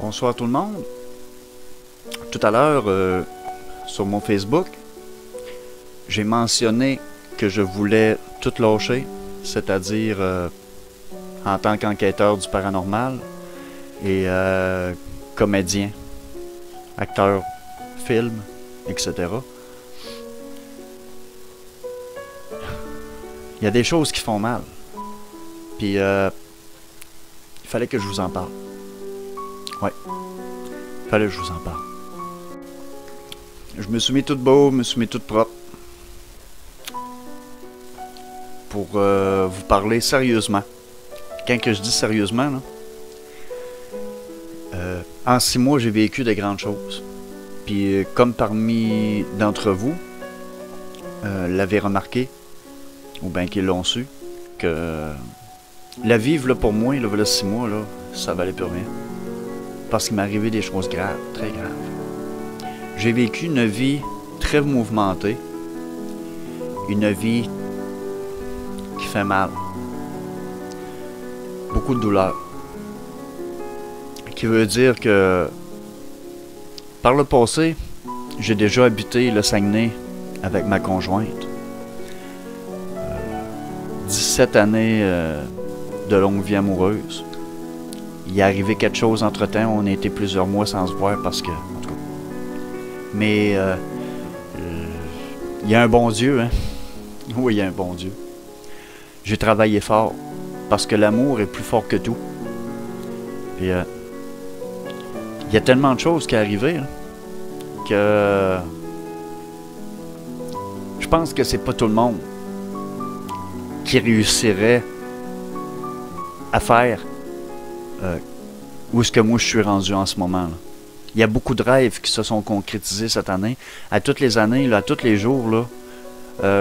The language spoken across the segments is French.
Bonsoir tout le monde. Tout à l'heure, sur mon Facebook, j'ai mentionné que je voulais tout lâcher, c'est-à-dire en tant qu'enquêteur du paranormal et comédien, acteur, film, etc. Il y a des choses qui font mal. Puis, il fallait que je vous en parle. Ouais. Il fallait que je vous en parle. Je me suis mis tout beau, me suis mis tout propre. Pour vous parler sérieusement. Quand que je dis sérieusement, là, en 6 mois, j'ai vécu de grandes choses. Puis, comme parmi d'entre vous l'avaient remarqué, ou bien qu'ils l'ont su, que la vivre là, pour moi, là, 6 mois, là, ça valait plus rien. Parce qu'il m'est arrivé des choses graves, très graves. J'ai vécu une vie très mouvementée, une vie qui fait mal, beaucoup de douleur, qui veut dire que par le passé, j'ai déjà habité le Saguenay avec ma conjointe. 17 années de longue vie amoureuse. Il est arrivé quelque chose entre-temps, on a été plusieurs mois sans se voir parce que... En tout cas. Mais il y a un bon Dieu, hein? Oui, il y a un bon Dieu. J'ai travaillé fort parce que l'amour est plus fort que tout. Et il y a tellement de choses qui sont arrivées hein, que je pense que c'est pas tout le monde qui réussirait à faire où est-ce que moi je suis rendu en ce moment. Là. Il y a beaucoup de rêves qui se sont concrétisés cette année. À toutes les années, là, à tous les jours, là,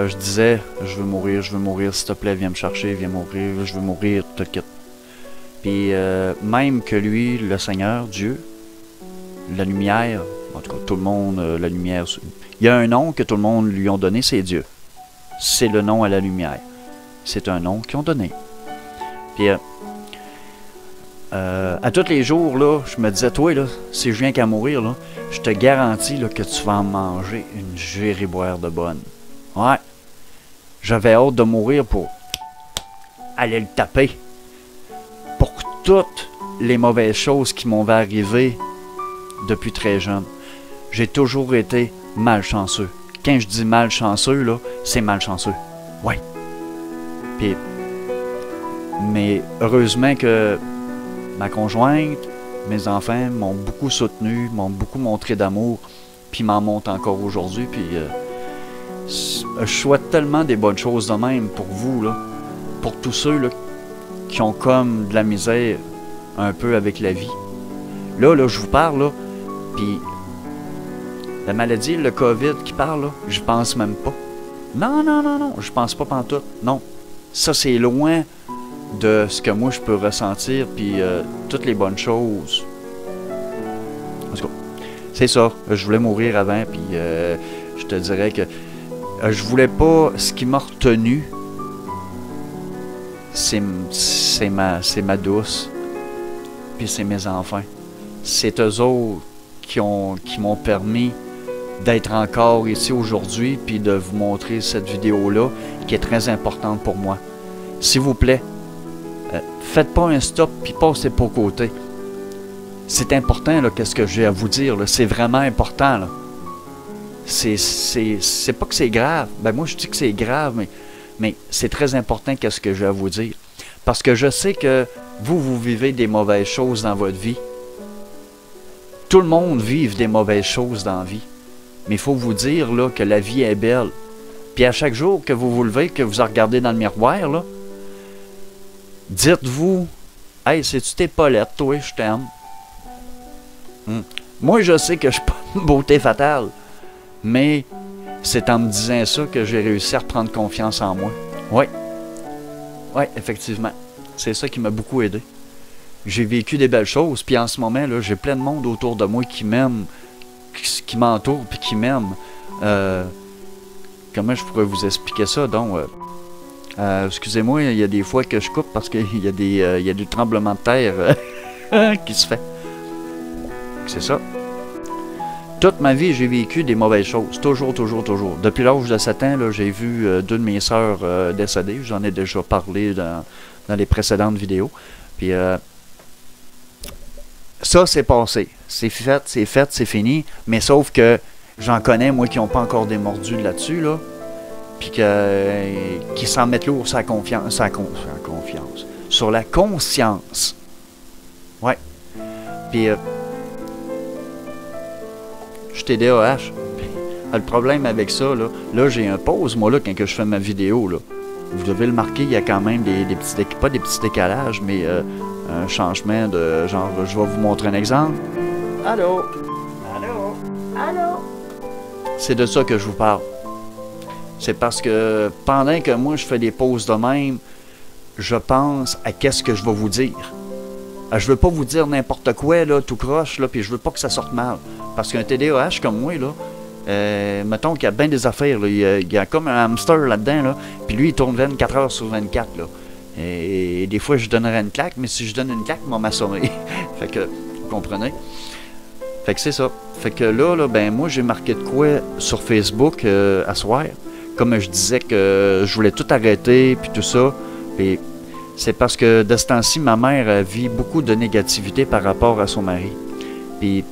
je disais, je veux mourir, s'il te plaît, viens me chercher, viens mourir, je veux mourir, te quitte. Puis même que lui, le Seigneur, Dieu, la lumière, en tout cas tout le monde, la lumière, il y a un nom que tout le monde lui ont donné, c'est Dieu. C'est le nom à la lumière. C'est un nom qu'ils ont donné. Puis à tous les jours, là, je me disais, toi, là, si je viens qu'à mourir, là, je te garantis là, que tu vas en manger une gériboire de bonne. Ouais. J'avais hâte de mourir pour aller le taper. Pour toutes les mauvaises choses qui m'ont arrivé depuis très jeune. J'ai toujours été malchanceux. Quand je dis malchanceux, là, c'est malchanceux. Ouais. Puis, mais heureusement que ma conjointe, mes enfants m'ont beaucoup soutenu, m'ont beaucoup montré d'amour, puis m'en montrent encore aujourd'hui. Puis je souhaite tellement des bonnes choses de même pour vous, là, pour tous ceux là, qui ont comme de la misère un peu avec la vie. Là, je vous parle, là, puis la maladie, le COVID qui parle, là, je pense même pas. Non, je pense pas pantoute. Non. Ça, c'est loin de ce que moi, je peux ressentir, puis toutes les bonnes choses. En tout cas, c'est ça. Je voulais mourir avant, puis je te dirais que je voulais pas... Ce qui m'a retenu, c'est ma douce, puis c'est mes enfants. C'est eux autres qui m'ont permis d'être encore ici aujourd'hui, puis de vous montrer cette vidéo-là, qui est très importante pour moi. S'il vous plaît, faites pas un stop, puis passez pas au côté. C'est important, là, qu'est-ce que j'ai à vous dire, là. C'est vraiment important, là. C'est pas que c'est grave. Ben, moi, je dis que c'est grave, mais c'est très important, qu'est-ce que j'ai à vous dire. Parce que je sais que vous vivez des mauvaises choses dans votre vie. Tout le monde vit des mauvaises choses dans la vie. Mais il faut vous dire là, que la vie est belle. Puis à chaque jour que vous vous levez, que vous regardez dans le miroir, là, dites-vous, « Hey, c'est-tu tes Paulette, toi, je t'aime. Moi, je sais que je suis pas une beauté fatale. Mais c'est en me disant ça que j'ai réussi à reprendre confiance en moi. Oui. Oui, effectivement. C'est ça qui m'a beaucoup aidé. J'ai vécu des belles choses, puis en ce moment, là, j'ai plein de monde autour de moi qui m'aime, qui m'entoure, puis qui m'aime. Comment je pourrais vous expliquer ça, donc? Excusez-moi, il y a des fois que je coupe parce qu'il y a des tremblements de terre qui se fait. c'est ça. Toute ma vie, j'ai vécu des mauvaises choses. Toujours, toujours, toujours. Depuis l'âge de 7 ans, j'ai vu 2 de mes sœurs décéder. J'en ai déjà parlé dans les précédentes vidéos. Puis ça, c'est passé. C'est fait, c'est fini. Mais sauf que j'en connais, moi, qui n'ont pas encore démordu là-dessus, là. Puis qui s'en mettent lourd sur la confiance. Sur la conscience. Ouais. Puis je suis TDAH. Le problème avec ça, là j'ai un pause, moi, là, quand je fais ma vidéo, là. Vous devez le marquer, il y a quand même pas des petits décalages, mais un changement de genre, je vais vous montrer un exemple. Allô? Allô? Allô? C'est de ça que je vous parle. C'est parce que pendant que moi, je fais des pauses de même, je pense à qu'est-ce que je vais vous dire. Je veux pas vous dire n'importe quoi, là, tout croche, là, puis je veux pas que ça sorte mal. Parce qu'un TDAH comme moi, là, mettons qu'il y a bien des affaires, là, il y a comme un hamster là-dedans, là, puis lui, il tourne 24 heures sur 24, là. Et des fois, je donnerais une claque, mais si je donne une claque, il va m'assommer. Fait que, vous comprenez? Fait que c'est ça. Fait que là, ben moi, j'ai marqué de quoi sur Facebook à soir. Comme je disais que je voulais tout arrêter, puis tout ça. Et c'est parce que de ce temps-ci, ma mère vit beaucoup de négativité par rapport à son mari. Puis,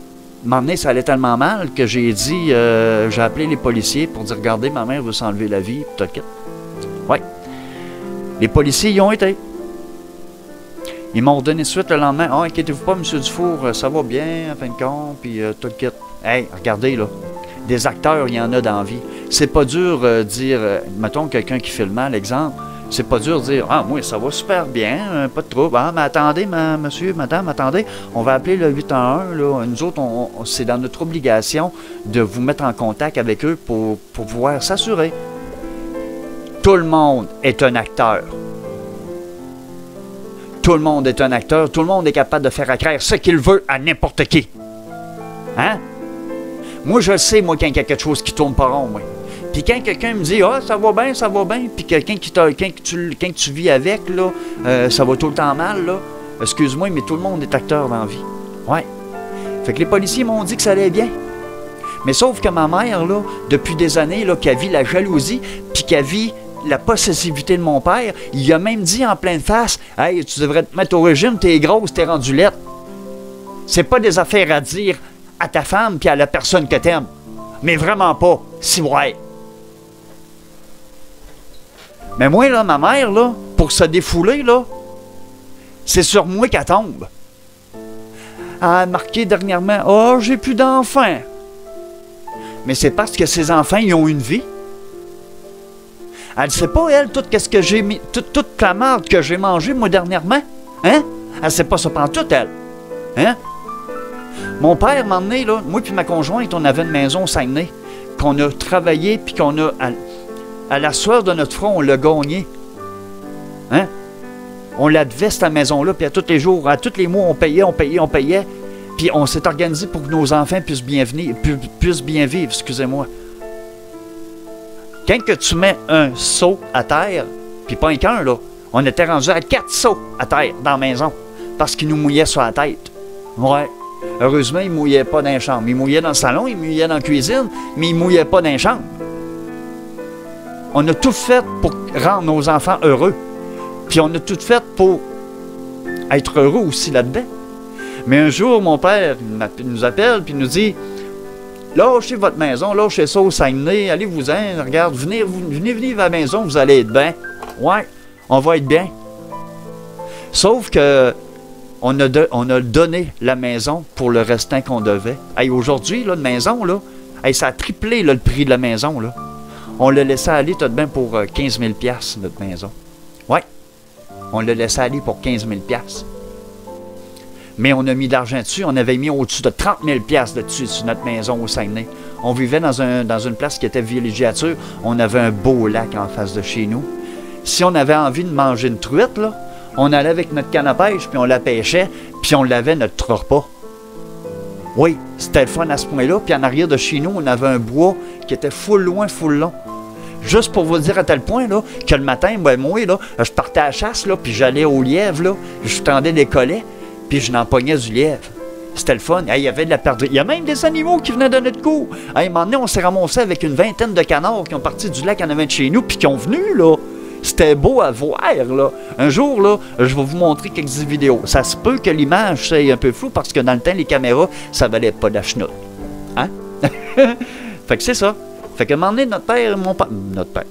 m'emmener, ça allait tellement mal que j'ai dit, j'ai appelé les policiers pour dire, regardez, ma mère veut s'enlever la vie, puis t'inquiète. Ouais. Les policiers y ont été. Ils m'ont donné suite le lendemain. Ah, inquiétez-vous pas, M. Dufour, ça va bien, en fin de compte, puis t'inquiète. Hey, regardez, là. Des acteurs, il y en a dans la vie. C'est pas dur dire, mettons quelqu'un qui filme mal, l'exemple. C'est pas dur de dire, ah, moi, ça va super bien, pas de trouble. Ah, mais attendez, monsieur, madame, attendez, on va appeler le 811, là. Nous autres, c'est dans notre obligation de vous mettre en contact avec eux pour pouvoir s'assurer. Tout le monde est un acteur. Tout le monde est un acteur. Tout le monde est capable de faire accraire ce qu'il veut à n'importe qui. Hein? Moi, je sais, moi, quand il y a quelque chose qui tourne pas rond, moi. Puis quand quelqu'un me dit « Ah, ça va bien », puis quelqu'un quand tu vis avec, là, ça va tout le temps mal, là. Excuse-moi, mais tout le monde est acteur dans la vie. Ouais. Fait que les policiers m'ont dit que ça allait bien. Mais sauf que ma mère, là, depuis des années, là, qu'elle vit la jalousie, puis qu'elle vit la possessivité de mon père, il a même dit en pleine face « Hey, tu devrais te mettre au régime, t'es grosse, t'es rendue laide. » C'est pas des affaires à dire à ta femme puis à la personne que t'aimes. Mais vraiment pas, si ouais. Mais moi, là, ma mère, là, pour se défouler, là, c'est sur moi qu'elle tombe. Elle a marqué dernièrement « Oh, j'ai plus d'enfants. » Mais c'est parce que ses enfants, ils ont une vie. Elle ne sait pas, elle, toute la marde que j'ai mangée, moi, dernièrement. Hein? Elle ne sait pas ça pantoute, elle. Hein? Mon père m'a emmené, là, moi puis ma conjointe, on avait une maison au Saguenay, qu'on a travaillé, puis qu'on a, à la sueur de notre front, on l'a gagné. Hein? On la devait, cette maison-là, puis à tous les jours, à tous les mois, on payait, puis on s'est organisé pour que nos enfants puissent bien vivre, excusez-moi. Quand que tu mets un seau à terre, puis pas qu'un, là, on était rendu à 4 seaux à terre dans la maison, parce qu'ils nous mouillaient sur la tête. Ouais. Heureusement, ils ne mouillaient pas dans la chambre. Ils mouillaient dans le salon, ils mouillaient dans la cuisine, mais ils ne mouillaient pas dans la chambre. On a tout fait pour rendre nos enfants heureux. Puis on a tout fait pour être heureux aussi là-dedans. Mais un jour, mon père nous appelle puis nous dit « Lâchez votre maison, lâchez ça au Saguenay, allez-vous-en, regarde, venez vivre à la maison, vous allez être bien. » Ouais, on va être bien. Sauf que on a donné la maison pour le restant qu'on devait. Hey, aujourd'hui, là, une maison, là, hey, ça a triplé là, le prix de la maison. Là. On l'a laissé aller tout de même pour 15 000 $, notre maison. Oui, on l'a laissé aller pour 15 000 $. Mais on a mis de l'argent dessus. On avait mis au-dessus de 30 000 $ dessus sur notre maison au Saguenay. On vivait dans une place qui était villégiature. On avait un beau lac en face de chez nous. Si on avait envie de manger une truite, là, on allait avec notre canne à pêche, puis on la pêchait, puis on lavait notre repas. Oui, c'était le fun à ce point-là. Puis en arrière de chez nous, on avait un bois qui était full loin, full long. Juste pour vous dire à tel point, là, que le matin, ben, moi, là, je partais à la chasse, là, puis j'allais au lièvre, là, je tendais des collets, puis je n'empognais du lièvre. C'était le fun. Hey, il y avait de la perdrix. Il y a même des animaux qui venaient de notre cour. Hey, à un moment donné, on s'est ramassé avec une vingtaine de canards qui ont parti du lac en avant de chez nous puis qui ont venu, là. C'était beau à voir, là. Un jour, là, je vais vous montrer quelques vidéos. Ça se peut que l'image soit un peu floue parce que dans le temps, les caméras, ça valait pas de la chenoute. Hein? Fait que c'est ça. Fait qu'à un moment donné, notre père, mon père... Notre père...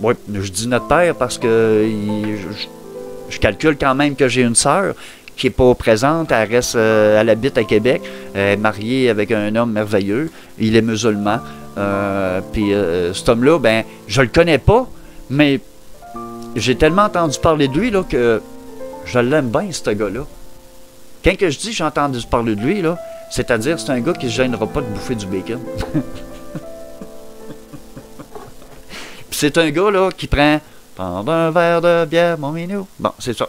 Oui, je dis notre père parce que je calcule quand même que j'ai une sœur qui n'est pas présente. Elle reste... elle habite à Québec. Elle est mariée avec un homme merveilleux. Il est musulman. Puis cet homme-là, ben, je le connais pas, mais... J'ai tellement entendu parler de lui là, que je l'aime bien, ce gars-là. Quand que je dis j'ai entendu parler de lui, là, c'est-à-dire c'est un gars qui ne se gênera pas de bouffer du bacon. C'est un gars là, qui prend un verre de bière, mon minou. Bon, c'est ça.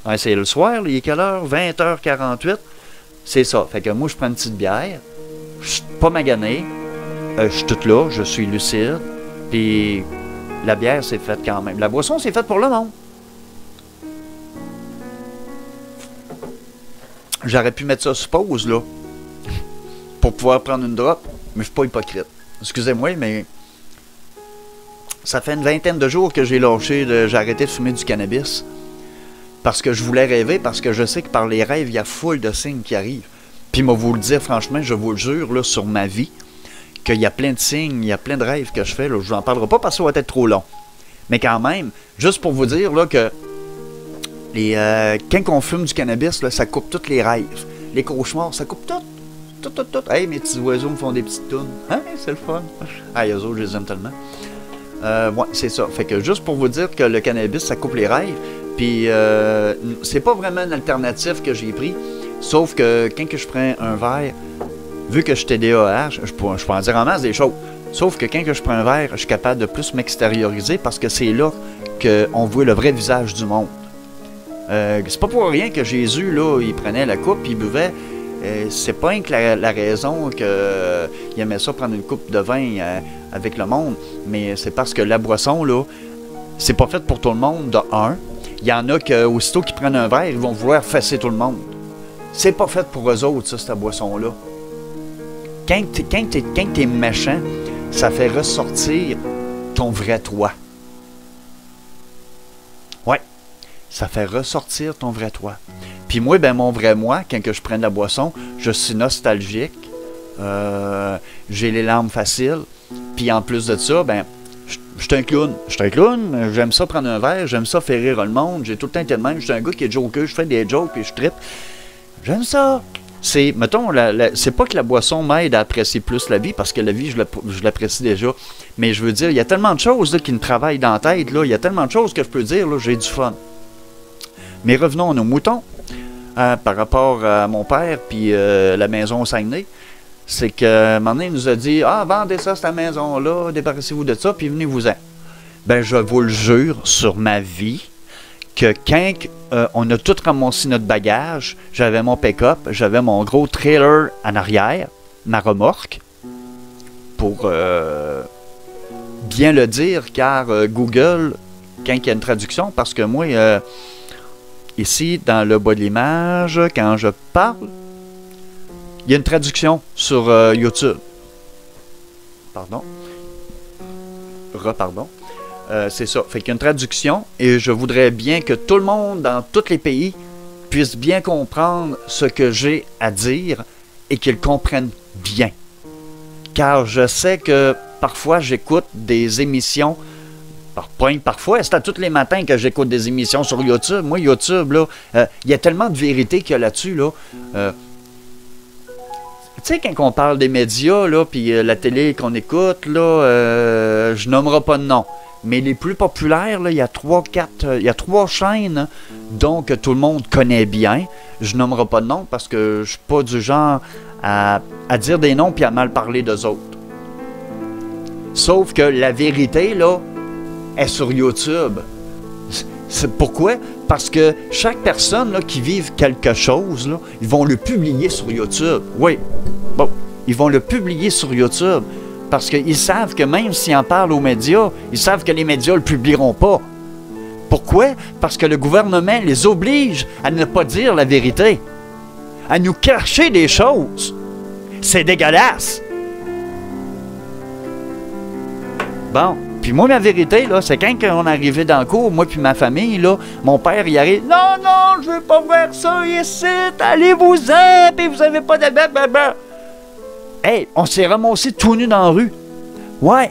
Ouais, c'est le soir, là, il est quelle heure? 20h48. C'est ça. Fait que moi, je prends une petite bière. Je suis pas magané. Je suis toute là, je suis lucide. Puis... La bière, c'est faite quand même. La boisson, c'est faite pour le monde. J'aurais pu mettre ça sur pause, là, pour pouvoir prendre une drop, mais je suis pas hypocrite. Excusez-moi, mais ça fait une vingtaine de jours que j'ai j'ai arrêté de fumer du cannabis. Parce que je voulais rêver, parce que je sais que par les rêves, il y a foule de signes qui arrivent. Puis, moi, vous le dire, franchement, je vous le jure, là, sur ma vie, qu'il y a plein de signes, il y a plein de rêves que je fais. Là, je n'en parlerai pas parce que ça va être trop long. Mais quand même, juste pour vous dire là, que quand on fume du cannabis, là, ça coupe tous les rêves. Les cauchemars, ça coupe tout. Hey, mes petits oiseaux me font des petites tounes. Hein, c'est le fun. Ah, eux autres, je les aime tellement. Ouais, c'est ça. Fait que juste pour vous dire que le cannabis, ça coupe les rêves. Puis, c'est pas vraiment une alternative que j'ai pris. Sauf que quand que je prends un verre, vu que je suis TDAH, je peux en dire en masse des choses. Sauf que quand que je prends un verre, je suis capable de plus m'extérioriser parce que c'est là qu'on voit le vrai visage du monde. C'est pas pour rien que Jésus, là, il prenait la coupe et il buvait. C'est pas rien que la raison qu'il aimait ça prendre une coupe de vin avec le monde, mais c'est parce que la boisson, là, c'est pas fait pour tout le monde, de un. Il y en a qui, aussitôt qu'ils prennent un verre, ils vont vouloir fesser tout le monde. C'est pas fait pour eux autres, ça, cette boisson-là. Quand t'es méchant, ça fait ressortir ton vrai toi. Ouais, ça fait ressortir ton vrai toi. Puis moi, ben mon vrai moi, quand que je prends de la boisson, je suis nostalgique, j'ai les larmes faciles, puis en plus de ça, ben, je suis un clown. Je suis un clown, j'aime ça prendre un verre, j'aime ça faire rire le monde, j'ai tout le temps été de même, je suis un gars qui est joker, je fais des jokes et je trippe. J'aime ça. C'est, mettons, c'est pas que la boisson m'aide à apprécier plus la vie, parce que la vie, je l'apprécie déjà. Mais je veux dire, il y a tellement de choses là, qui me travaillent dans la tête. Là. Il y a tellement de choses que je peux dire, là, j'ai du fun. Mais revenons à nos moutons. Par rapport à mon père, puis la maison au Saguenay, c'est qu'à un moment donné, il nous a dit « Ah, vendez ça, cette maison-là, débarrassez-vous de ça, puis venez-vous-en. » Ben, je vous le jure, sur ma vie, que quand on a tout ramassé notre bagage, j'avais mon pick-up, j'avais mon gros trailer en arrière, ma remorque, pour bien le dire, car Google, quand il y a une traduction, parce que moi, ici, dans le bas de l'image, quand je parle, il y a une traduction sur YouTube. Pardon. Repardon. C'est ça. Fait qu'il y a une traduction et je voudrais bien que tout le monde dans tous les pays puisse bien comprendre ce que j'ai à dire et qu'ils comprennent bien. Car je sais que parfois j'écoute des émissions, parfois, c'est à tous les matins que j'écoute des émissions sur YouTube. Moi, YouTube, là, il y a tellement de vérité qu'il y a là-dessus, là. Tu sais, quand on parle des médias, là, puis la télé qu'on écoute, là, je nommerai pas de nom. Mais les plus populaires, là, il y a 3 chaînes dont que tout le monde connaît bien. Je nommerai pas de nom parce que je suis pas du genre à dire des noms puis à mal parler d'eux autres. Sauf que la vérité, là, est sur YouTube. C'est pourquoi? Parce que chaque personne là, qui vive quelque chose, là, ils vont le publier sur YouTube. Oui, bon, ils vont le publier sur YouTube. Parce qu'ils savent que même s'ils en parlent aux médias, ils savent que les médias ne le publieront pas. Pourquoi? Parce que le gouvernement les oblige à ne pas dire la vérité. à nous cacher des choses. C'est dégueulasse. Bon, puis moi, la vérité, là, c'est quand on arrivait dans le cours, moi puis ma famille, là, mon père, il arrive, non, non, je veux pas faire ça ici, allez-vous-en, puis vous avez pas de blablabla. Hey, on s'est ramassé tout nu dans la rue. Ouais.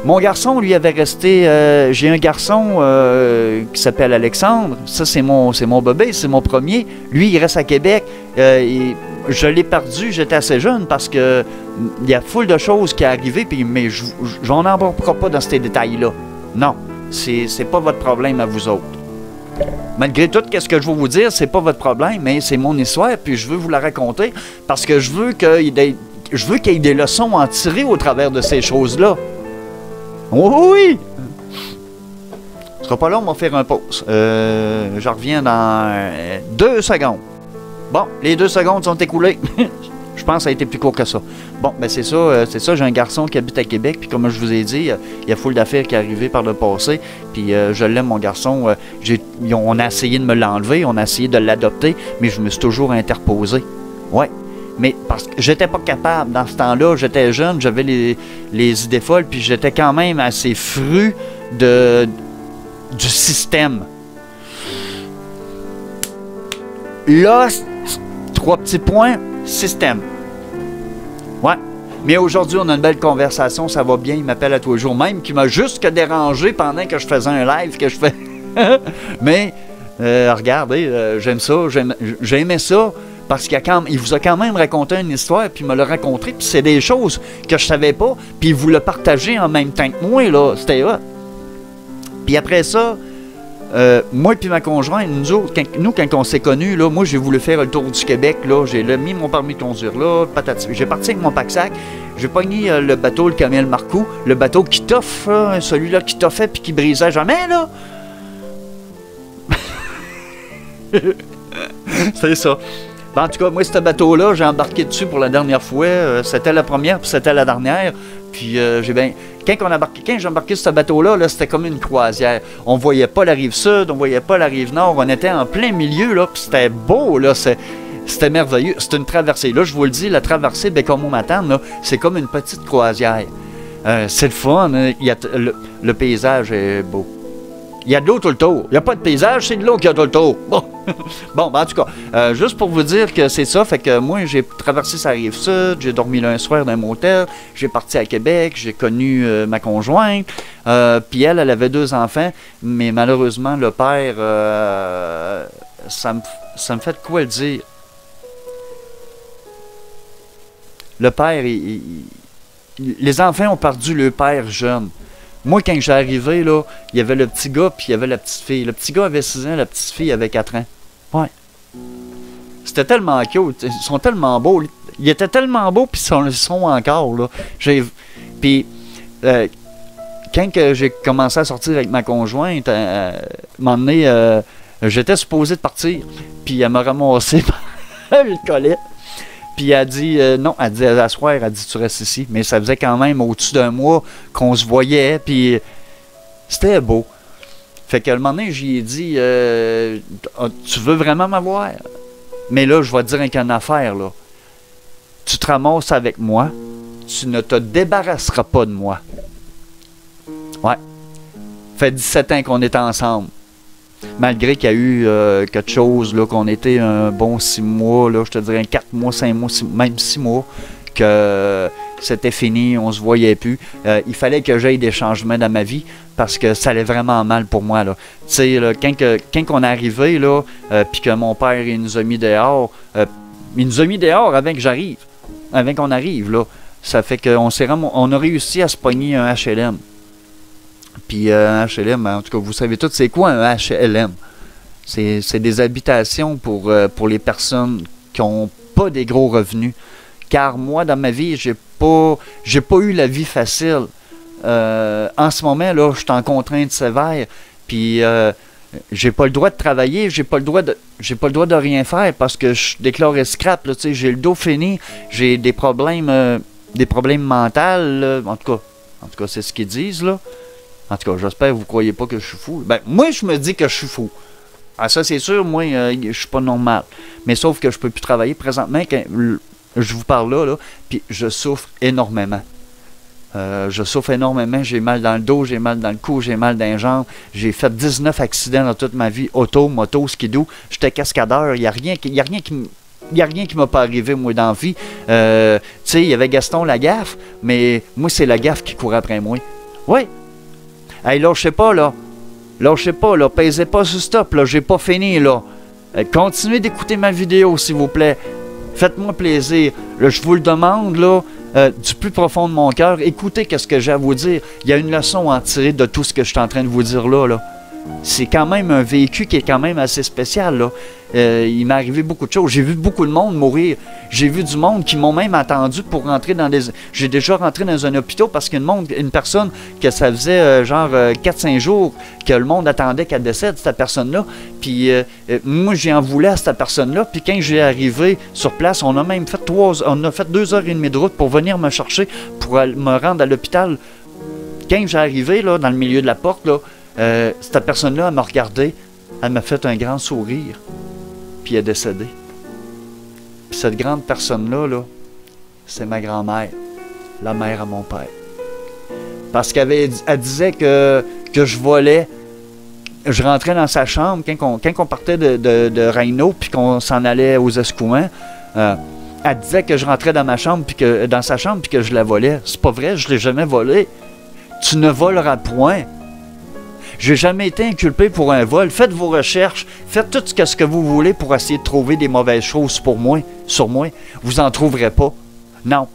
Mon garçon, lui, avait resté... j'ai un garçon qui s'appelle Alexandre. Ça, c'est mon bébé, c'est mon premier. Lui, il reste à Québec. Je l'ai perdu, j'étais assez jeune parce que il y a foule de choses qui sont arrivées, mais j'en embarquerai pas dans ces détails-là. Non, c'est pas votre problème à vous autres. Malgré tout, qu'est-ce que je veux vous dire, c'est pas votre problème, mais c'est mon histoire, puis je veux vous la raconter parce que je veux qu'il y ait des leçons à en tirer au travers de ces choses-là. Oui! Ce sera pas long, on va faire un pause. Je reviens dans 2 secondes. Bon, les 2 secondes sont écoulées. Je pense que ça a été plus court que ça. Bon, ben c'est ça, j'ai un garçon qui habite à Québec, puis comme je vous ai dit, il y a foule d'affaires qui est arrivée par le passé, puis je l'aime, mon garçon. On a essayé de me l'enlever, on a essayé de l'adopter, mais je me suis toujours interposé. Ouais. Mais parce que j'étais pas capable dans ce temps-là, j'étais jeune, j'avais les idées folles, puis j'étais quand même assez fru du système. Là, 3 petits points, système. Ouais. Mais aujourd'hui, on a une belle conversation, ça va bien, il m'appelle à tous les jours, même qu'il m'a juste dérangé pendant que je faisais un live que je fais. Mais, regardez, j'aime ça, j'aimais ça. Parce qu'il vous a quand même raconté une histoire, puis il me l'a raconté, puis c'est des choses que je savais pas, puis il vous l'a partagé en même temps que moi, là, c'était hot. Puis après ça, moi puis ma conjointe, nous, quand on s'est connus, là, moi, j'ai voulu faire le tour du Québec, là, j'ai mis mon permis de conduire là, patati. J'ai parti avec mon pack-sac, j'ai pogné le bateau, le Camille Marcoux, le bateau qui toffe, celui-là qui toffait puis qui brisait jamais, là. C'est ça. En tout cas, moi, ce bateau-là, j'ai embarqué dessus pour la dernière fois. C'était la première, puis c'était la dernière. Puis, quand j'ai embarqué sur ce bateau-là, là, c'était comme une croisière. On voyait pas la rive sud, on voyait pas la rive nord. On était en plein milieu, là, puis c'était beau, là. C'était merveilleux. C'était une traversée. Là, je vous le dis, la traversée Bécomo-Matane, là, c'est comme une petite croisière. C'est le fun. Hein? Le paysage est beau. Il y a de l'eau tout le tour. Il n'y a pas de paysage, c'est de l'eau qu'il y a tout le tour. Bon, bon ben, en tout cas, juste pour vous dire que c'est ça, fait que moi, j'ai traversé sa rive sud, j'ai dormi là un soir dans un motel, j'ai parti à Québec, j'ai connu ma conjointe, puis elle avait 2 enfants, mais malheureusement, le père, ça me fait de quoi le dire. Le père, les enfants ont perdu le père jeune. Moi, quand j'ai arrivé, là, il y avait le petit gars, puis il y avait la petite fille. Le petit gars avait 6 ans, la petite fille avait 4 ans. Ouais. C'était tellement cute. Ils sont tellement beaux. Ils étaient tellement beaux, puis ils sont encore, là. Puis, quand j'ai commencé à sortir avec ma conjointe, à un moment donné, j'étais supposé de partir. Puis, elle m'a ramassé par le collet. Puis elle a dit, non, elle dit, à soir, elle a dit, tu restes ici. Mais ça faisait quand même au-dessus d'un mois qu'on se voyait, puis c'était beau. Fait qu'à un moment donné, j'y ai dit, tu veux vraiment m'avoir? Mais là, je vais te dire une affaire, là. Tu te ramasses avec moi, tu ne te débarrasseras pas de moi. Ouais. Fait 17 ans qu'on est ensemble. Malgré qu'il y a eu quelque chose, là, qu'on était un bon 6 mois, là, je te dirais 4 mois, 5 mois, même 6 mois, que c'était fini, on se voyait plus. Il fallait que j'aille des changements dans ma vie parce que ça allait vraiment mal pour moi. Tu sais, quand on est arrivé, là, puis que mon père il nous a mis dehors, il nous a mis dehors avant que j'arrive, avant qu'on arrive, là. Ça fait qu'on a réussi à se pogner un HLM. Puis un HLM, en tout cas, vous savez tous, c'est quoi un HLM? C'est des habitations pour les personnes qui n'ont pas des gros revenus. Car moi, dans ma vie, j'ai pas eu la vie facile. En ce moment, là, je suis en contrainte sévère. Puis j'ai pas le droit de travailler, j'ai pas le droit de rien faire parce que je suis déclaré scrap. Là, j'ai le dos fini, j'ai des problèmes mentaux. Là. En tout cas, c'est ce qu'ils disent là. En tout cas, j'espère que vous ne croyez pas que je suis fou. Ben, moi, je me dis que je suis fou. Ah, ça, c'est sûr, moi, je suis pas normal. Mais sauf que je peux plus travailler présentement. Quand je vous parle là, puis je souffre énormément. Je souffre énormément. J'ai mal dans le dos, j'ai mal dans le cou, j'ai mal dans les jambes. J'ai fait 19 accidents dans toute ma vie. Auto, moto, skidoo. J'étais cascadeur. Il n'y a rien qui... Il n'y a rien qui m'a pas arrivé, moi, dans la vie. Tu sais, il y avait Gaston Lagaffe, mais moi, c'est Lagaffe qui courait après moi. Oui. Hey, là, je sais pas, là. Lâchez pas, là. Pèsez pas sur stop, là. J'ai pas fini, là. Continuez d'écouter ma vidéo, s'il vous plaît. Faites-moi plaisir. Là, je vous le demande, là, du plus profond de mon cœur. Écoutez ce que j'ai à vous dire. Il y a une leçon à en tirer de tout ce que je suis en train de vous dire là, là. C'est quand même un vécu qui est quand même assez spécial, là. Il m'est arrivé beaucoup de choses. J'ai vu beaucoup de monde mourir. J'ai vu du monde qui m'ont même attendu pour rentrer dans des... J'ai déjà rentré dans un hôpital parce qu'une personne que ça faisait genre 4-5 jours que le monde attendait qu'elle décède, cette personne-là. Puis moi, j'ai en voulu à cette personne-là. Puis quand j'ai arrivé sur place, on a même fait 2h30 de route pour venir me chercher, pour me rendre à l'hôpital. Quand j'ai arrivé là, dans le milieu de la porte, là, cette personne-là, elle m'a regardé, elle m'a fait un grand sourire, puis elle est décédée. Puis cette grande personne-là, là, c'est ma grand-mère, la mère à mon père. Parce qu'elle disait que je volais, je rentrais dans sa chambre, quand on partait de Rhino, puis qu'on s'en allait aux Escoumins, elle disait que je rentrais dans sa chambre, puis que je la volais. C'est pas vrai, je l'ai jamais volée. Tu ne voleras point. J'ai jamais été inculpé pour un vol. Faites vos recherches. Faites tout ce que vous voulez pour essayer de trouver des mauvaises choses sur moi. Vous en trouverez pas. Non.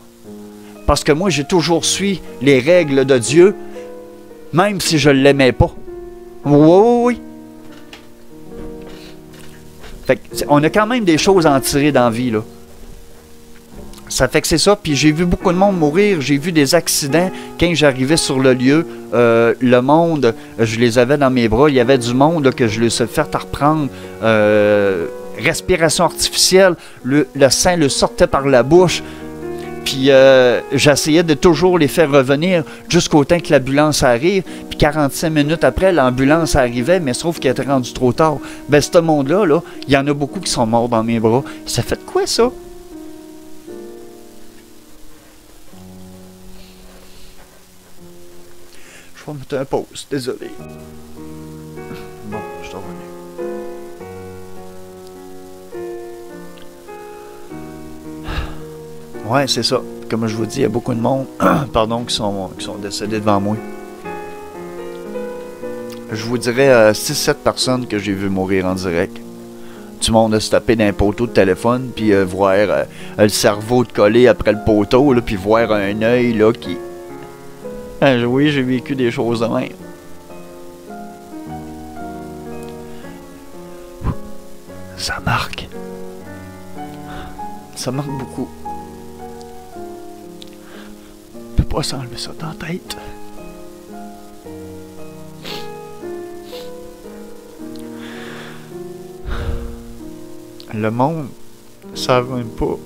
Parce que moi, j'ai toujours suivi les règles de Dieu, même si je ne l'aimais pas. Oui. Fait que, on a quand même des choses à en tirer dans la vie, là. Ça fait que c'est ça, puis j'ai vu beaucoup de monde mourir, j'ai vu des accidents. Quand j'arrivais sur le lieu, le monde, je les avais dans mes bras, il y avait du monde là, que je les ai fait à reprendre. Respiration artificielle, le sang le sortait par la bouche. Puis j'essayais de toujours les faire revenir jusqu'au temps que l'ambulance arrive. Puis 45 minutes après, l'ambulance arrivait, mais sauf qu'elle était rendue trop tard. Ben, ce monde-là, là, il y en a beaucoup qui sont morts dans mes bras. Ça fait de quoi, ça? Je vais mettre un pause, désolé. Bon, je suis revenu. Ouais, c'est ça. Comme je vous dis, il y a beaucoup de monde pardon, qui sont décédés devant moi. Je vous dirais 6-7 personnes que j'ai vu mourir en direct. Du monde a se taper d'un poteau de téléphone, puis voir le cerveau de coller après le poteau, puis voir un œil là, qui... oui, j'ai vécu des choses de même. Ça marque. Ça marque beaucoup. On peut pas s'enlever ça dans la tête. Le monde ne savent même pas.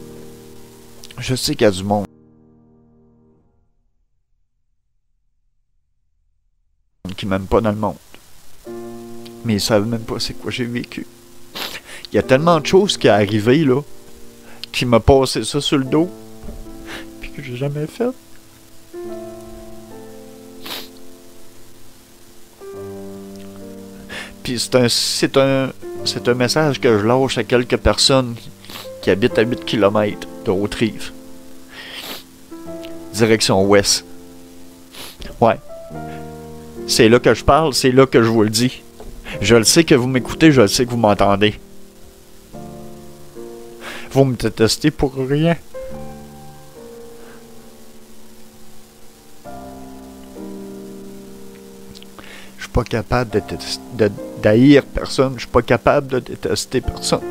Je sais qu'il y a du monde qui m'aiment pas dans le monde. Mais ils savent même pas c'est quoi j'ai vécu. Il y a tellement de choses qui sont arrivées, là, qui m'a passé ça sur le dos, puis que j'ai jamais fait. Puis c'est un message que je lâche à quelques personnes qui habitent à 8 km de Haute-Rive. Direction ouest. Ouais. C'est là que je parle, c'est là que je vous le dis. Je le sais que vous m'écoutez, je le sais que vous m'entendez. Vous me détestez pour rien. Je suis pas capable d'haïr personne, je suis pas capable de détester personne.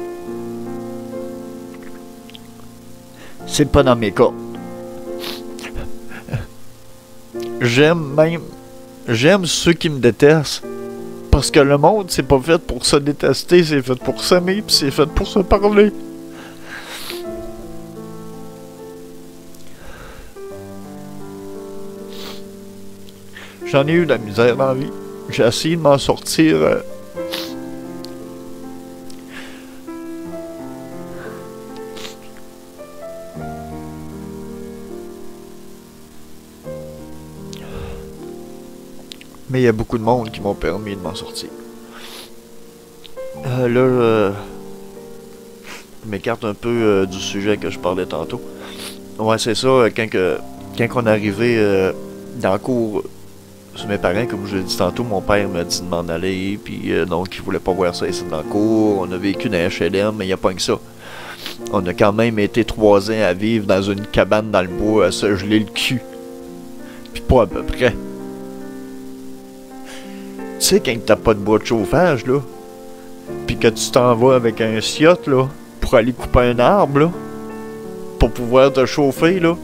C'est pas dans mes cordes. J'aime ceux qui me détestent. Parce que le monde, c'est pas fait pour se détester, c'est fait pour s'aimer, puis c'est fait pour se parler. J'en ai eu de la misère dans la vie. J'ai essayé de m'en sortir Mais il y a beaucoup de monde qui m'ont permis de m'en sortir. Là, je m'écarte un peu du sujet que je parlais tantôt. Ouais, c'est ça, quand on est arrivé dans la cour sur mes parents, comme je l'ai dit tantôt, mon père m'a dit de m'en aller, puis donc il voulait pas voir ça ici dans la cour. On a vécu dans HLM, mais il n'y a pas que ça. On a quand même été 3 ans à vivre dans une cabane dans le bois, à se geler le cul. Puis pas à peu près. Tu sais, quand t'as pas de bois de chauffage, là, puis que tu t'en vas avec un ciotte, là, pour aller couper un arbre, là, pour pouvoir te chauffer, là.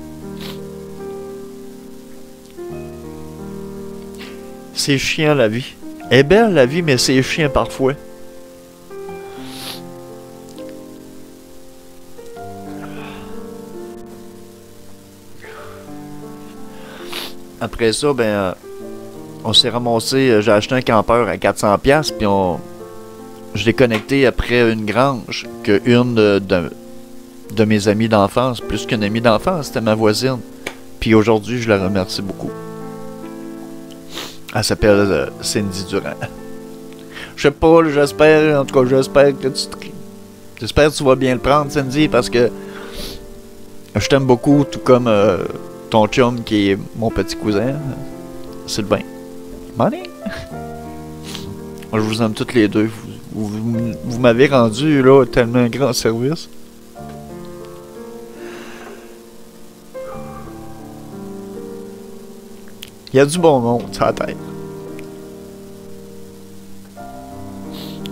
C'est chiant, la vie. Elle est belle, la vie, mais c'est chiant parfois. Après ça, ben, on s'est ramassé, j'ai acheté un campeur à 400$, puis je l'ai connecté après une grange que une de mes amis d'enfance, plus qu'une amie d'enfance, c'était ma voisine. Puis aujourd'hui, je la remercie beaucoup. Elle s'appelle Cindy Durand. Je sais pas, j'espère, en tout cas, j'espère que tu vas bien le prendre, Cindy, parce que je t'aime beaucoup, tout comme ton chum qui est mon petit cousin, Sylvain. Money? Je vous aime toutes les deux. Vous m'avez rendu là tellement un grand service. Il y a du bon monde sur la terre.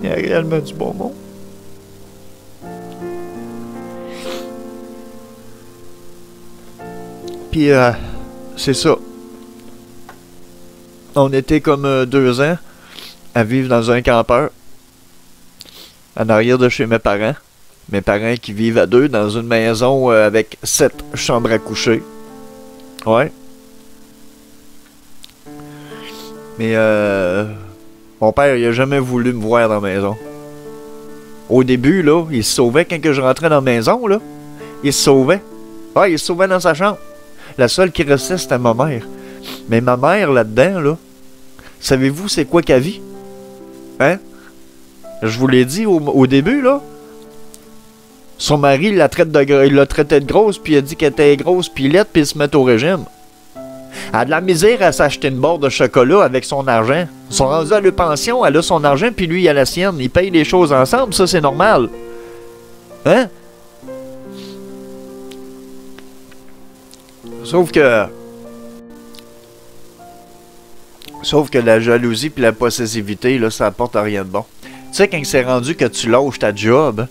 Il y a réellement du bon monde. Puis, c'est ça. On était comme 2 ans à vivre dans un campeur en arrière de chez mes parents. Mes parents qui vivent à 2 dans une maison avec 7 chambres à coucher. Ouais. Mais mon père, il a jamais voulu me voir dans la maison. Au début, là, il se sauvait quand que je rentrais dans la maison, là. Il se sauvait. Ouais, il se sauvait dans sa chambre. La seule qui restait, c'était ma mère. Mais ma mère, là-dedans, là, savez-vous c'est quoi qu'elle vit? Hein? Je vous l'ai dit au début, là. Son mari, il la traitait de grosse, puis il a dit qu'elle était grosse, puis laide, puis il se met au régime. Elle a de la misère à s'acheter une barre de chocolat avec son argent. Ils sont rendus à leur pension, elle a son argent, puis lui, il a la sienne. Ils payent les choses ensemble, ça, c'est normal. Hein? Sauf que la jalousie puis la possessivité, là, ça apporte rien de bon. Tu sais, quand c'est rendu que tu lâches ta job,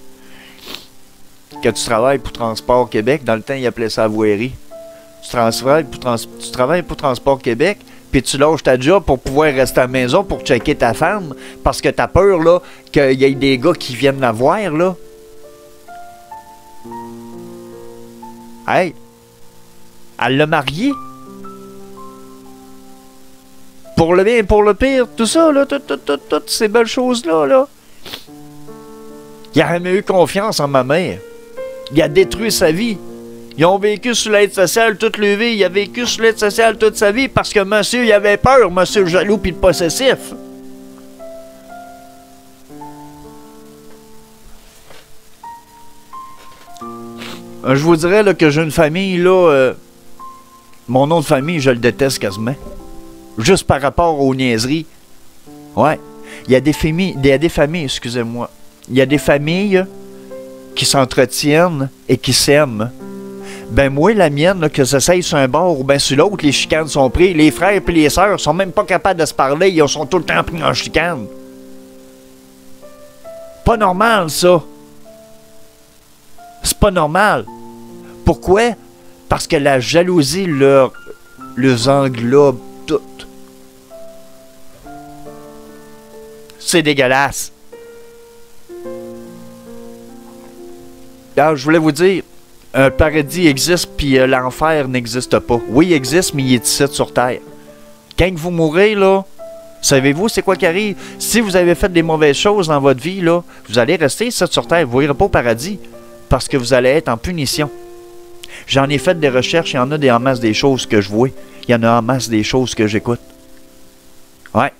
que tu travailles pour Transport Québec, dans le temps, ils appelaient ça voirie. Tu travailles pour Transport Québec, puis tu lâches ta job pour pouvoir rester à la maison pour checker ta femme, parce que t'as peur, là, qu'il y ait des gars qui viennent la voir, là. Hey! Elle l'a marié. Pour le bien et pour le pire, tout ça, là, toutes ces belles choses-là, là. Il a jamais eu confiance en ma mère. Il a détruit sa vie. Ils ont vécu sur l'aide sociale toute leur vie. Il a vécu sur l'aide sociale toute sa vie parce que monsieur, il avait peur, monsieur le jaloux puis le possessif. Je vous dirais là, que j'ai une famille, là... mon nom de famille, je le déteste quasiment. Juste par rapport aux niaiseries. Ouais. Il y a des familles, excusez-moi. Il y a des familles qui s'entretiennent et qui s'aiment. Ben moi, la mienne, là, que ça s'aille sur un bord ou ben sur l'autre, les chicanes sont prises. Les frères et les sœurs sont même pas capables de se parler. Ils sont tout le temps pris en chicane. Pas normal, ça. C'est pas normal. Pourquoi? Parce que la jalousie leur englobe toutes. C'est dégueulasse. Alors, je voulais vous dire, un paradis existe puis l'enfer n'existe pas. Oui, il existe, mais il est ici sur Terre. Quand vous mourrez, là, savez-vous c'est quoi qui arrive? Si vous avez fait des mauvaises choses dans votre vie, là, vous allez rester ici sur Terre. Vous n'irez pas au paradis parce que vous allez être en punition. J'en ai fait des recherches, il y en a en masse des choses que je vois. Il y en a en masse des choses que j'écoute. Ouais.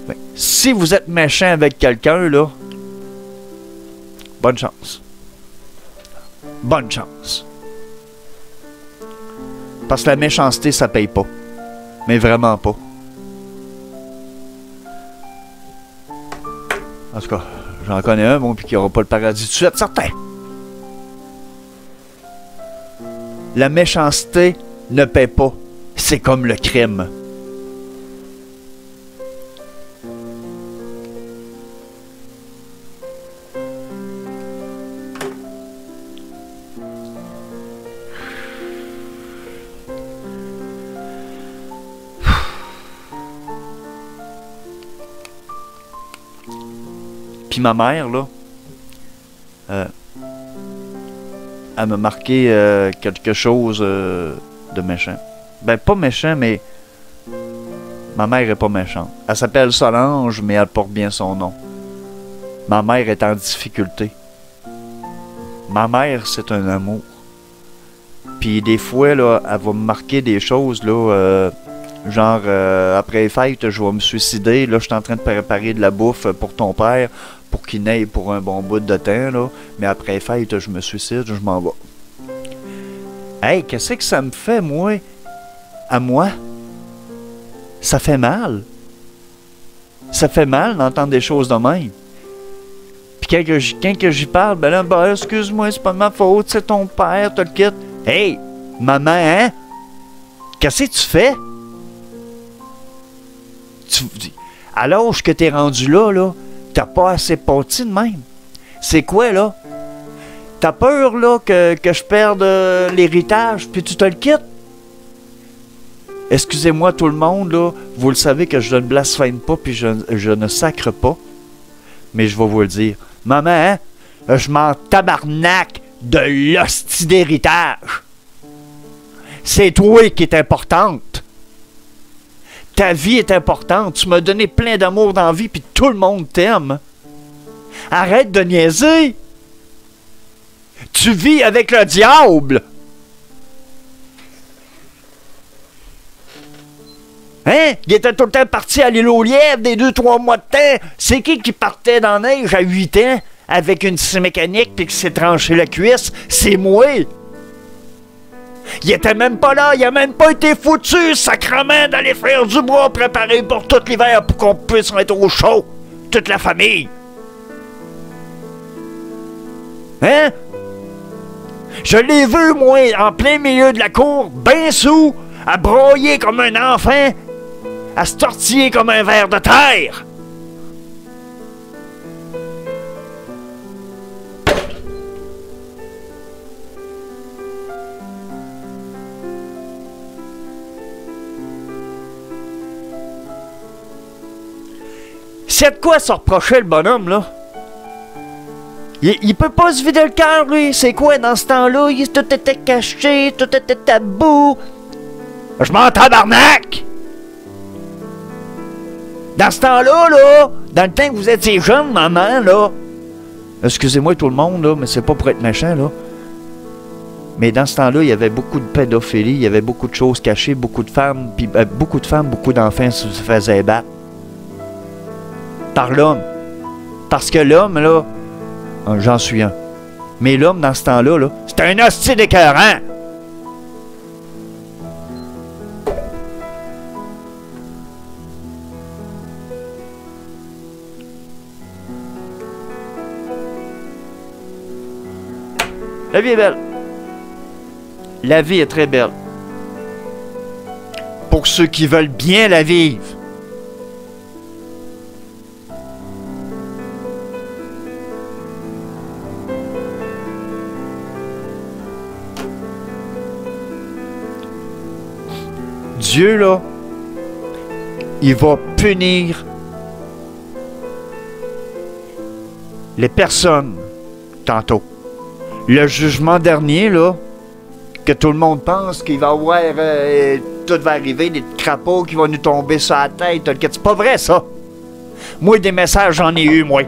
Ben, si vous êtes méchant avec quelqu'un, là, bonne chance. Bonne chance. Parce que la méchanceté, ça paye pas. Mais vraiment pas. En tout cas, j'en connais un, bon, puis qui aura pas le paradis tout de suite, certain. La méchanceté ne paie pas. C'est comme le crime. Puis ma mère, là, elle m'a marqué quelque chose de méchant. Ben, pas méchant, mais ma mère est pas méchante. Elle s'appelle Solange, mais elle porte bien son nom. Ma mère est en difficulté. Ma mère, c'est un amour. Puis des fois, là, elle va me marquer des choses, là, genre, après les fêtes, je vais me suicider. Là, je suis en train de préparer de la bouffe pour ton père, pour qu'il n'aille pour un bon bout de temps, là. Mais après les fêtes, je me suicide, je m'en vais. Hey, qu'est-ce que ça me fait, moi? À moi? Ça fait mal. Ça fait mal d'entendre des choses de même. Puis quand j'y parle, ben là, ben, excuse-moi, c'est pas de ma faute, c'est ton père, t'as le kit. Hey, maman, hein? Qu'est-ce que tu fais? À l'âge que t'es rendu là, t'as pas assez pâti de même. C'est quoi, là? T'as peur, là, que je perde l'héritage, puis tu te le quittes? Excusez-moi tout le monde, là, vous le savez que je ne blasphème pas, puis je ne sacre pas, mais je vais vous le dire. Maman, hein? Je m'en tabarnaque de l'hostie d'héritage. C'est toi qui est importante. Ta vie est importante. Tu m'as donné plein d'amour dans la vie, puis tout le monde t'aime. Arrête de niaiser. Tu vis avec le diable. Hein? Il était tout le temps parti à l'île aux lièvres des 2-3 mois de temps. C'est qui partait dans la neige à 8 ans avec une scie mécanique puis qui s'est tranché la cuisse? C'est moi. Il était même pas là, il a même pas été foutu, sacrement, d'aller faire du bois préparé pour tout l'hiver pour qu'on puisse être au chaud. Toute la famille. Hein? Je l'ai vu, moi, en plein milieu de la cour, ben sous, à broyer comme un enfant, à se tortiller comme un ver de terre. C'est de quoi se reprocher, le bonhomme, là? Il peut pas se vider le cœur, lui. C'est quoi, dans ce temps-là? Tout était caché, tout était tabou. Je m'en tabarnak! Dans ce temps-là, là, dans le temps que vous étiez jeune, maman, là... Excusez-moi tout le monde, là, mais c'est pas pour être méchant, là. Mais dans ce temps-là, il y avait beaucoup de pédophilie, il y avait beaucoup de choses cachées, beaucoup de femmes, puis beaucoup d'enfants se faisaient battre. Par l'homme. Parce que l'homme, là... J'en suis un. Mais l'homme, dans ce temps-là, là, c'était un hostie d'écœurant. La vie est belle. La vie est très belle. Pour ceux qui veulent bien la vivre. Dieu, là, il va punir les personnes tantôt. Le jugement dernier, là, que tout le monde pense qu'il va y avoir, tout va arriver, des crapauds qui vont nous tomber sur la tête. C'est pas vrai, ça. Moi, des messages, j'en ai eu, moi.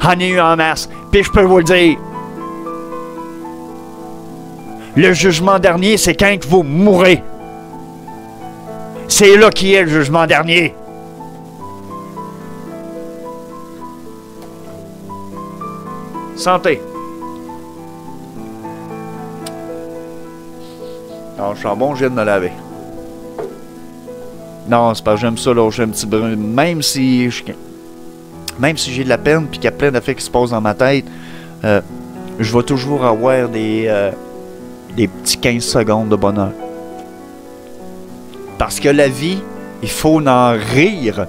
J'en ai eu en masse. Puis je peux vous le dire. Le jugement dernier, c'est quand vous mourrez. C'est là qui est le jugement dernier. Santé. Non, je sens bon, je viens de me laver. Non, c'est pas j'aime ça, là, j'ai un petit brun. Même si j'ai de la peine puis qu'il y a plein d'affaires qui se passent dans ma tête, je vais toujours avoir des petits 15 secondes de bonheur. Parce que la vie, il faut en rire.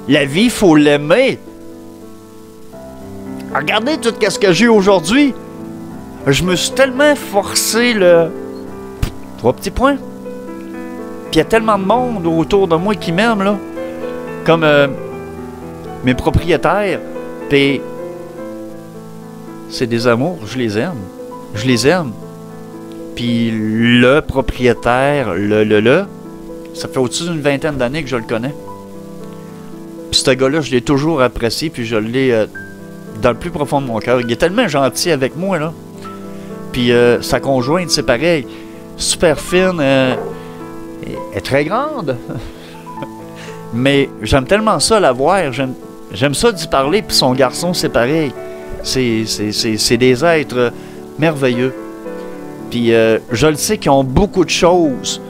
La vie, il faut l'aimer. Regardez tout ce que j'ai aujourd'hui. Je me suis tellement forcé le... 3 petits points. Puis il y a tellement de monde autour de moi qui m'aime, là. Comme mes propriétaires. Puis c'est des amours, je les aime. Je les aime. Puis le propriétaire, ça fait au-dessus d'une vingtaine d'années que je le connais. Puis ce gars-là, je l'ai toujours apprécié, puis je l'ai dans le plus profond de mon cœur. Il est tellement gentil avec moi, là. Puis sa conjointe, c'est pareil. Super fine, elle est très grande. Mais j'aime tellement ça la voir, j'aime ça d'y parler, puis son garçon, c'est pareil. C'est des êtres merveilleux. Puis je le sais qu'ils ont beaucoup de choses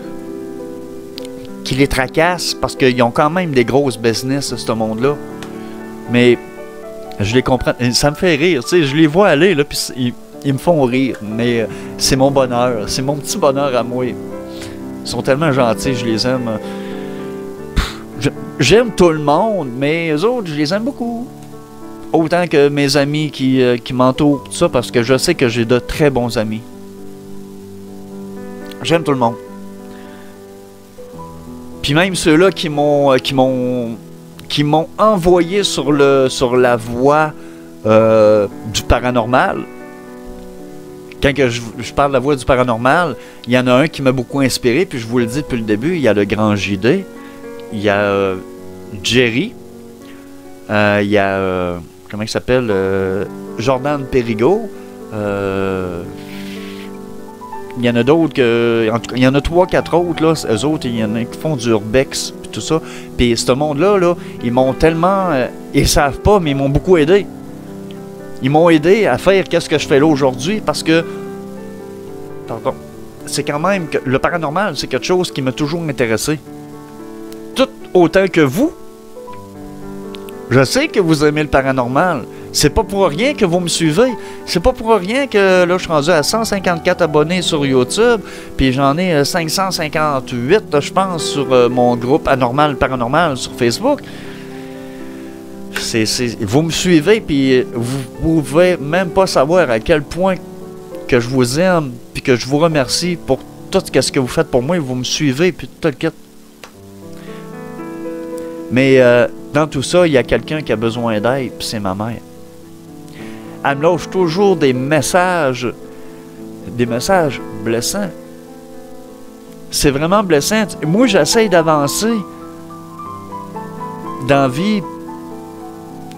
qui les tracassent parce qu'ils ont quand même des grosses business, ce monde-là. Mais je les comprends. Ça me fait rire, tu sais. Je les vois aller, là, puis ils me font rire. Mais c'est mon bonheur. C'est mon petit bonheur à moi. Ils sont tellement gentils, je les aime. J'aime tout le monde, mais eux autres, je les aime beaucoup. Autant que mes amis qui m'entourent, tout ça, parce que je sais que j'ai de très bons amis. J'aime tout le monde. Puis même ceux-là qui m'ont envoyé sur la voie du paranormal. Quand que je parle de la voie du paranormal, il y en a un qui m'a beaucoup inspiré, puis je vous le dis depuis le début, il y a le grand JD, il y a Jerry, il y a comment il s'appelle, Jordan Périgaud. Il y en a d'autres que... En tout cas, il y en a 3-4 autres, là. Eux autres, il y en a qui font du urbex, puis tout ça. Puis ce monde-là, là, ils m'ont tellement... ils savent pas, mais ils m'ont beaucoup aidé. Ils m'ont aidé à faire qu'est-ce que je fais là aujourd'hui, parce que... Pardon. C'est quand même que... Le paranormal, c'est quelque chose qui m'a toujours intéressé. Tout autant que vous. Je sais que vous aimez le paranormal. C'est pas pour rien que vous me suivez. C'est pas pour rien que là, je suis rendu à 154 abonnés sur YouTube. Puis j'en ai 558, je pense, sur mon groupe Paranormal sur Facebook. Vous me suivez, puis vous pouvez même pas savoir à quel point que je vous aime, puis que je vous remercie pour tout ce que vous faites pour moi. Vous me suivez, puis tout le kit. Mais dans tout ça, il y a quelqu'un qui a besoin d'aide, puis c'est ma mère. Elle me lâche toujours des messages blessants. C'est vraiment blessant. Moi, j'essaie d'avancer dans la vie.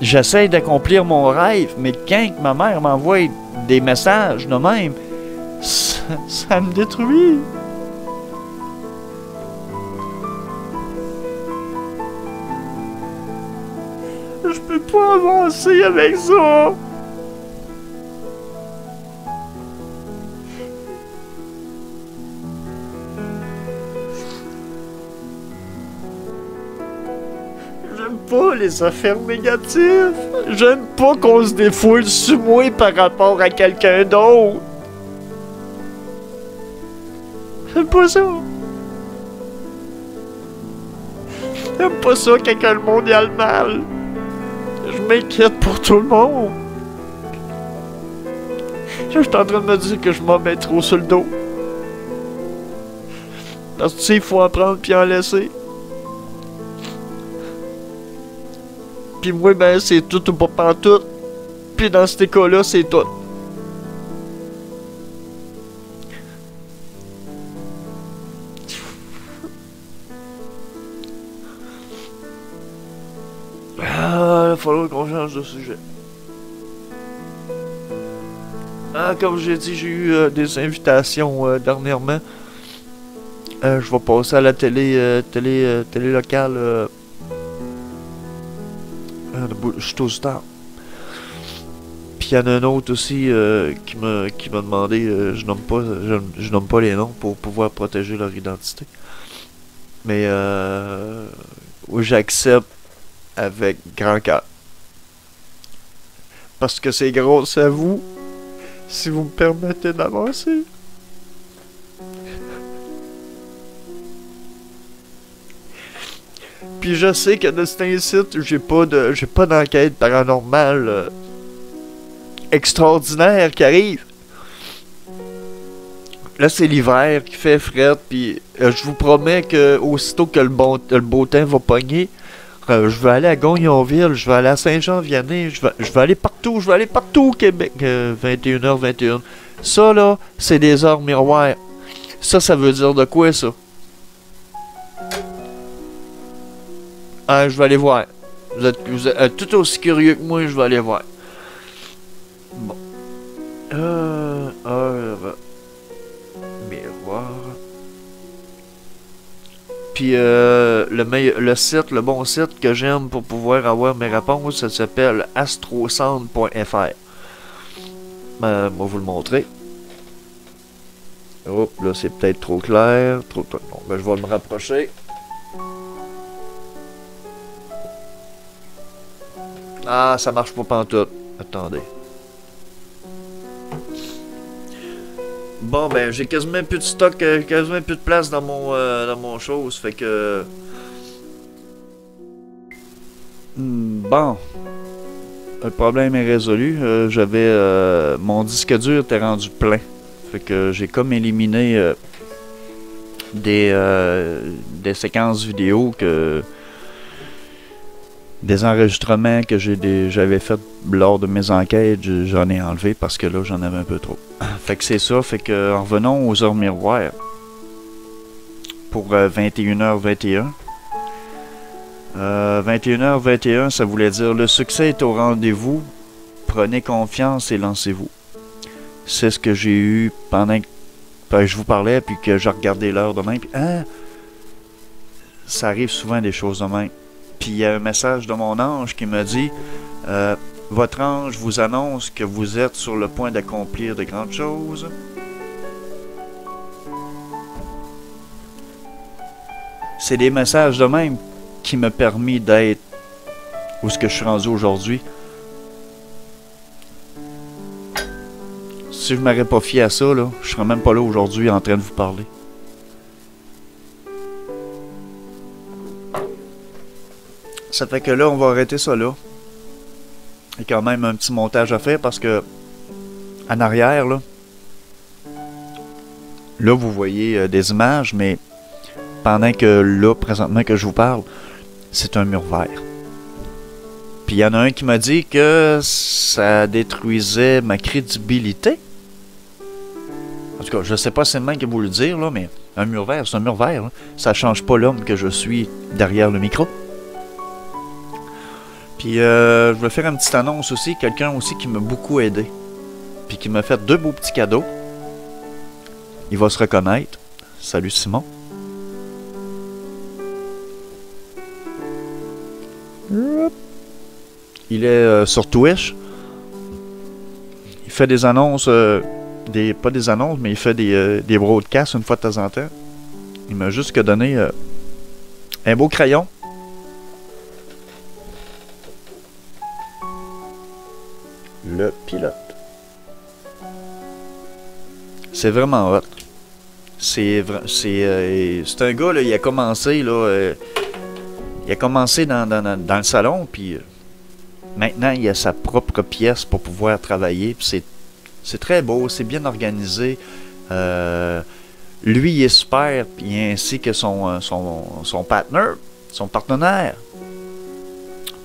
J'essaie d'accomplir mon rêve, mais quand ma mère m'envoie des messages de même, ça me détruit. Je peux pas avancer avec ça. J'aime pas les affaires négatives. J'aime pas qu'on se défoule sur moi par rapport à quelqu'un d'autre. J'aime pas ça. J'aime pas ça quand le monde y a le mal. Je m'inquiète pour tout le monde. Je suis en train de me dire que je m'en mets trop sur le dos. Parce que tu sais, il faut en prendre puis en laisser. Puis moi, ben, c'est tout ou pas pantoute. Puis dans ces cas-là, c'est tout. Il va falloir qu'on change de sujet. Comme j'ai dit, j'ai eu des invitations dernièrement. Je vais passer à la télé locale. Je suis au Star. Puis il y en a un autre aussi qui m'a demandé, je nomme pas les noms pour pouvoir protéger leur identité. Mais oui, j'accepte avec grand cœur. Parce que c'est grâce à vous, si vous me permettez d'avancer. Puis je sais que de cet site, j'ai pas d'enquête paranormale extraordinaire qui arrive. Là, c'est l'hiver qui fait fret, puis je vous promets que aussitôt que le beau temps va pogner, je vais aller à Gagnonville, je vais aller à Saint-Jean-Vianney, je vais aller partout au Québec, 21h21. Ça, là, c'est des heures miroirs. Ça veut dire de quoi, ça? Je vais aller voir. Vous êtes tout aussi curieux que moi, je vais aller voir. Bon. Miroir. Puis le site, le bon site que j'aime pour pouvoir avoir mes réponses, ça s'appelle astrosound.fr. Moi, vous le montrer. Hop, là, c'est peut-être trop clair. Bon, ben, je vais me rapprocher. Ah, ça marche pas pantoute. Attendez. Bon, ben, j'ai quasiment plus de stock, quasiment plus de place dans mon chose, fait que... Bon. Le problème est résolu. Mon disque dur était rendu plein. Fait que j'ai comme éliminé des séquences vidéo des enregistrements que j'avais fait lors de mes enquêtes, j'en ai enlevé parce que là, j'en avais un peu trop. Fait que c'est ça, fait que en revenons aux heures miroirs pour 21h21. 21h21, ça voulait dire le succès est au rendez-vous, prenez confiance et lancez-vous. C'est ce que j'ai eu pendant que je vous parlais, puis que je regardais l'heure de même, puis ça arrive souvent des choses de même. Puis il y a un message de mon ange qui me dit votre ange vous annonce que vous êtes sur le point d'accomplir de grandes choses. C'est des messages de même qui m'ont permis d'être où ce que je suis rendu aujourd'hui. Si je m'aurais pas fié à ça, là, je serais même pas là aujourd'hui en train de vous parler. Ça fait que là, on va arrêter ça là. Il y a quand même un petit montage à faire parce que en arrière, là, vous voyez des images, mais pendant que là, présentement que je vous parle, c'est un mur vert. Puis il y en a un qui m'a dit que ça détruisait ma crédibilité. En tout cas, je sais pas seulement que vous le dire, là, mais un mur vert, c'est un mur vert. Là. Ça change pas l'homme que je suis derrière le micro. Puis je vais faire une petite annonce aussi. Quelqu'un aussi qui m'a beaucoup aidé. Puis qui m'a fait 2 beaux petits cadeaux. Il va se reconnaître. Salut Simon. Il est sur Twitch. Il fait des annonces. Pas des annonces, mais il fait des broadcasts une fois de temps en temps. Il m'a juste que donné un beau crayon. Le pilote. C'est vraiment hot. C'est un gars, là, il a commencé, là, dans le salon, puis maintenant, il a sa propre pièce pour pouvoir travailler, puis c'est très beau, c'est bien organisé. Lui, il est super, puis ainsi que son partenaire.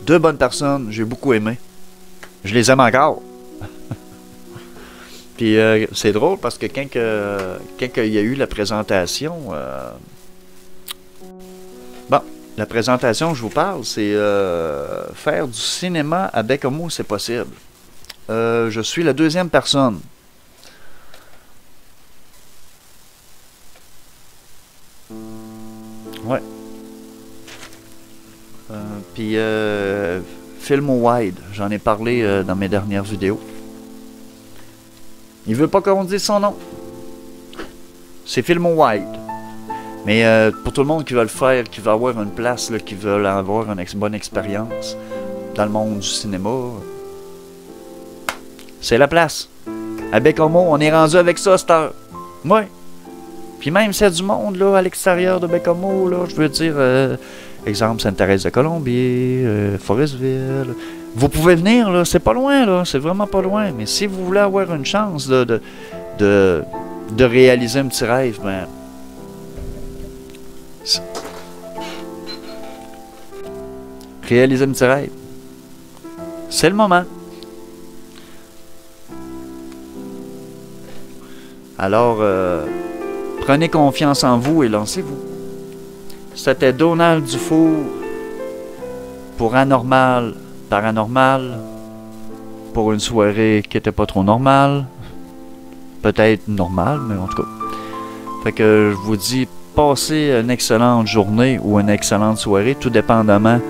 2 bonnes personnes, j'ai beaucoup aimé. Je les aime encore. Puis c'est drôle parce que quand il y a eu la présentation... Bon, la présentation, je vous parle, c'est faire du cinéma avec Homo, c'est possible. Je suis la 2e personne. Puis film au wide, j'en ai parlé dans mes dernières vidéos. Il veut pas qu'on dise son nom. C'est film au wide. Mais pour tout le monde qui veut le faire, qui veut avoir une place, là, qui veut avoir une bonne expérience dans le monde du cinéma, c'est la place. À Baie-Comeau, on est rendu avec ça, cette heure. Ouais. Puis même s'il y a du monde là, à l'extérieur de Baie-Comeau, là, je veux dire, exemple, Sainte-Thérèse-de-Colombier, Forestville. Vous pouvez venir, là, c'est pas loin, là, c'est vraiment pas loin. Mais si vous voulez avoir une chance de réaliser un petit rêve, ben. Réaliser un petit rêve. C'est le moment. Alors, prenez confiance en vous et lancez-vous. C'était Donald Dufour pour Anormal, Paranormal, pour une soirée qui était pas trop normale. Peut-être normale, mais en tout cas. Fait que je vous dis, passez une excellente journée ou une excellente soirée, tout dépendamment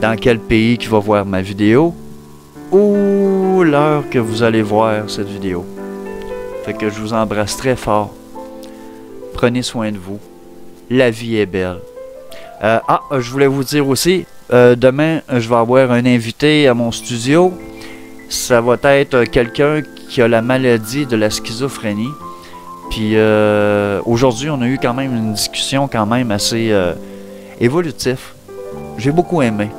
dans quel pays qui va voir ma vidéo ou l'heure que vous allez voir cette vidéo. Fait que je vous embrasse très fort. Prenez soin de vous. La vie est belle. Je voulais vous dire aussi, demain, je vais avoir un invité à mon studio. Ça va être quelqu'un qui a la maladie de la schizophrénie. Puis aujourd'hui, on a eu quand même une discussion quand même assez évolutive. J'ai beaucoup aimé.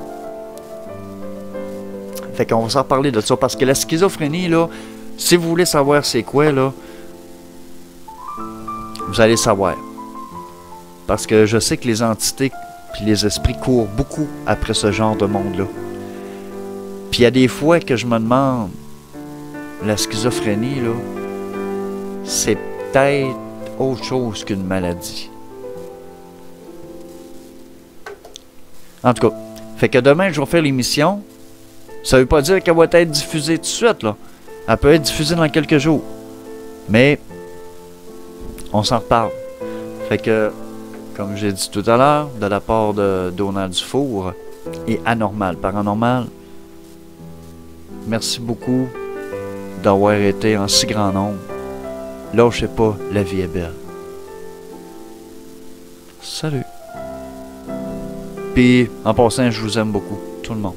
Fait qu'on va s'en reparler de ça. Parce que la schizophrénie, là, si vous voulez savoir c'est quoi, là, vous allez savoir. Parce que je sais que les entités puis les esprits courent beaucoup après ce genre de monde-là. Puis il y a des fois que je me demande, la schizophrénie, là, c'est peut-être autre chose qu'une maladie. En tout cas, fait que demain, je vais faire l'émission. Ça veut pas dire qu'elle va être diffusée tout de suite, là. Elle peut être diffusée dans quelques jours. Mais, on s'en reparle. Fait que, comme j'ai dit tout à l'heure, de la part de Donald Dufour et Anormal, Paranormal, merci beaucoup d'avoir été en si grand nombre. Lâchez pas, la vie est belle. Salut. Puis, en passant, je vous aime beaucoup, tout le monde.